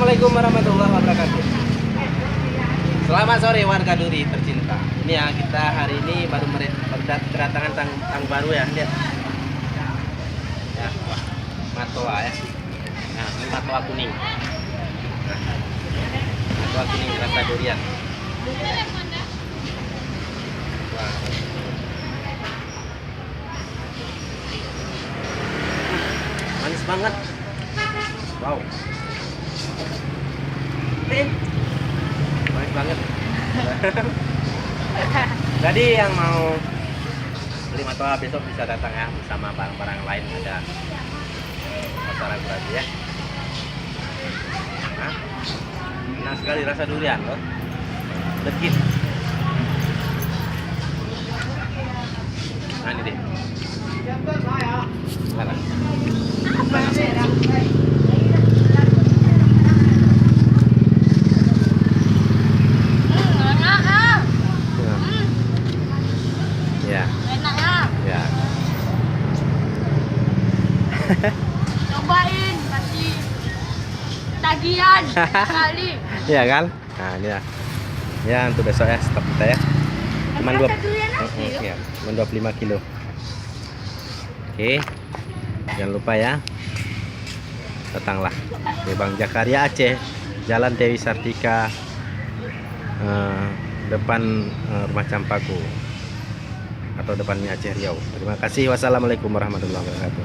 Assalamualaikum warahmatullahi wabarakatuh. Selamat sore warga Duri tercinta. Ini ya, kita hari ini baru kedatangan tang baru ya, lihat. Ya, matoa ya. Nah, ini matoa kuning. Nah, matoa kuning rasa durian. Wah. Manis banget. Wow. Baik banget. Jadi yang mau beli matoa besok bisa datang ya, bersama barang-barang lain ada pasar Ragu-Ragu ya. Nah, enak sekali rasa durian loh, legit. Nah ini deh. Sekarang. Ya. Enak ya? Ya. Cobain, kasih tagihan sekali. Iya kan? Nah, ini ya. Ya, untuk besok ya, stok kita ya. Cuman ya, cuman 25 kilo. Oke. Jangan lupa ya. Datanglah di Bang Jakaria Aceh, Jalan Dewi Sartika, depan Rumah Campaku atau depannya Aceh Riau. Terima kasih. Wassalamualaikum warahmatullahi wabarakatuh.